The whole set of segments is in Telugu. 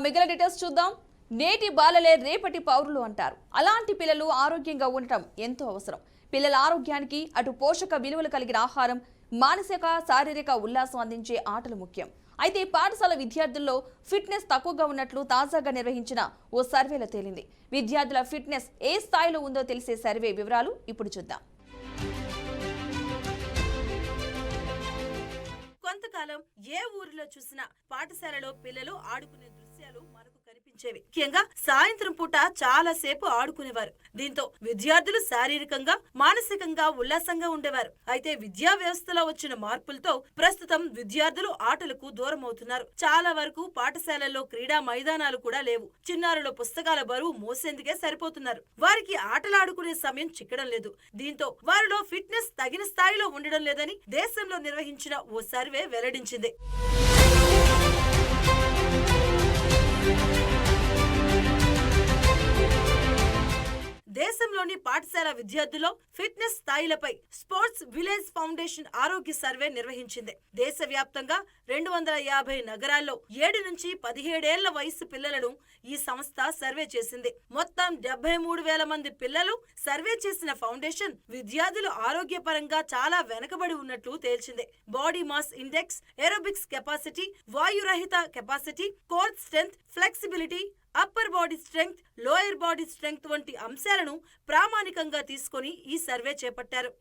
మిగిలిన డీటెయిల్స్ చూద్దాం. నేటి బాలలే రేపటి పౌరులు అంటారు. అలాంటి పిల్లలు ఆరోగ్యంగా ఉండటం ఎంతో అవసరం. పిల్లల ఆరోగ్యానికి అటు పోషక విలువలు కలిగిన ఆహారం, మానసిక శారీరక ఉల్లాసం అందించే ఆటలు ముఖ్యం. అయితే పాఠశాల విద్యార్థుల్లో ఫిట్నెస్ తక్కువగా ఉన్నట్లు తాజాగా నిర్వహించిన ఓ సర్వేలో తేలింది. విద్యార్థుల ఫిట్నెస్ ఏ స్థాయిలో ఉందో తెలిసే సర్వే వివరాలు ఇప్పుడు చూద్దాం. కొంతకాలం ఏ ఊరిలో చూసినా పాఠశాలలో పిల్లలు ఆడుకునే దృశ్యాలు మనకు కనిపించేవి. ముఖ్యంగా సాయంత్రం పూట చాలా సేపు ఆడుకునేవారు. దీంతో విద్యార్థులు శారీరకంగా, మానసికంగా ఉల్లాసంగా ఉండేవారు. అయితే విద్యా వ్యవస్థలో వచ్చిన మార్పులతో ప్రస్తుతం విద్యార్థులు ఆటలకు దూరం అవుతున్నారు. చాలా వరకు పాఠశాలల్లో క్రీడా మైదానాలు కూడా లేవు. చిన్నారుల పుస్తకాల బరువు మోసేందుకే సరిపోతున్నారు. వారికి ఆటలాడుకునే సమయం చిక్కడం లేదు. దీంతో వారిలో ఫిట్నెస్ తగిన స్థాయిలో ఉండడం లేదని దేశంలో నిర్వహించిన ఓ సర్వే వెల్లడించింది. దేశంలోని పాఠశాల విద్యార్థుల్లో ఫిట్నెస్ స్థాయిలపై స్పోర్ట్స్ విలేజ్ ఫౌండేషన్ ఆరోగ్య సర్వే నిర్వహించింది. దేశవ్యాప్తంగా 250 నగరాల్లో 7 నుంచి 17 ఏళ్ల వయసు పిల్లలను ఈ సంస్థ సర్వే చేసింది. మొత్తం 73,000 మంది పిల్లలు సర్వే చేసిన ఫౌండేషన్ విద్యార్థులు ఆరోగ్యపరంగా చాలా వెనుకబడి ఉన్నట్లు తేల్చింది. Body mass index, aerobics capacity, వాయురహిత capacity, core strength, flexibility, upper body strength, lower body strength వంటి అంశాలను ప్రామాణికంగా తీసుకొని ఈ సర్వే చేపట్టారు.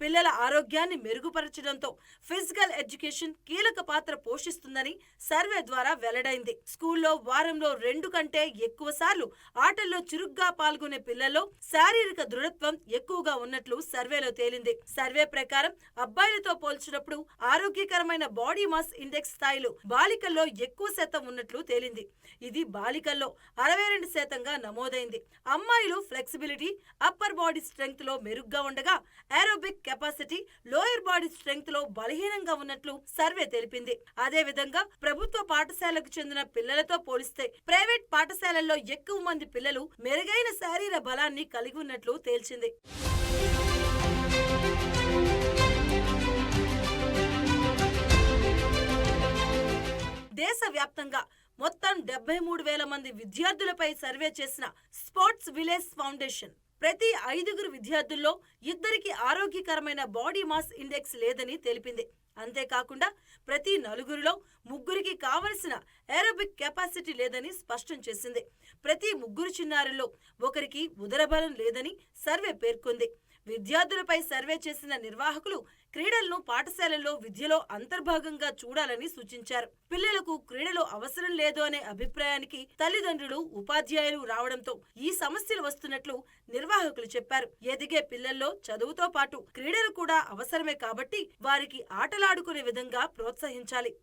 పిల్లల ఆరోగ్యాన్ని మెరుగుపరచడంతో ఫిజికల్ ఎడ్యుకేషన్ కీలక పాత్ర పోషిస్తుందని సర్వే ద్వారా వెల్లడైంది. స్కూల్లో వారంలో 2 కంటే ఎక్కువ సార్లు ఆటల్లో చురుగ్గా పాల్గొనే పిల్లల్లో శారీరక దృఢత్వం ఎక్కువగా ఉన్నట్లు సర్వేలో తేలింది. సర్వే ప్రకారం అబ్బాయిలతో పోల్చినప్పుడు ఆరోగ్యకరమైన బాడీ మాస్ ఇండెక్స్ స్థాయిలు బాలికల్లో ఎక్కువ శాతం ఉన్నట్లు తేలింది. ఇది బాలికల్లో 62%గా నమోదైంది. అమ్మాయిలు ఫ్లెక్సిబిలిటీ, అప్పర్ బాడీ స్ట్రెంగ్త్ లో మెరుగ్గా ఉండగా aerobic capacity, lower body strength లో బలహీనంగా ఉన్నట్లు సర్వే తెలిపింది. అదే విధంగా ప్రభుత్వ పాఠశాలకు చెందిన పిల్లలతో పోలిస్తే ప్రైవేట్ పాఠశాలల్లో ఎక్కువ మంది పిల్లలు మెరుగైన శారీర బలాన్ని కలిగి ఉన్నట్లు తేల్చింది. దేశవ్యాప్తంగా మొత్తం 73,000 మంది విద్యార్థులపై సర్వే చేసిన స్పోర్ట్స్ విలేజ్ ఫౌండేషన్ ప్రతి 5 విద్యార్థుల్లో 2కి ఆరోగ్యకరమైన బాడీ మాస్ ఇండెక్స్ లేదని తెలిపింది. అంతేకాకుండా ప్రతి 4లో 3కి కావలసిన ఏరోబిక్ కెపాసిటీ లేదని స్పష్టం చేసింది. ప్రతి 3 చిన్నారుల్లో 1కి ఉదరబలం లేదని సర్వే పేర్కొంది. విద్యార్థులపై సర్వే చేసిన నిర్వాహకులు క్రీడలను పాఠశాలల్లో విద్యలో అంతర్భాగంగా చూడాలని సూచించారు. పిల్లలకు క్రీడలు అవసరం లేదు అనే అభిప్రాయానికి తల్లిదండ్రులు, ఉపాధ్యాయులు రావడంతో ఈ సమస్యలు వస్తున్నట్లు నిర్వాహకులు చెప్పారు. ఎదిగే పిల్లల్లో చదువుతో పాటు క్రీడలు కూడా అవసరమే కాబట్టి వారికి ఆటలాడుకునే విధంగా ప్రోత్సహించాలి.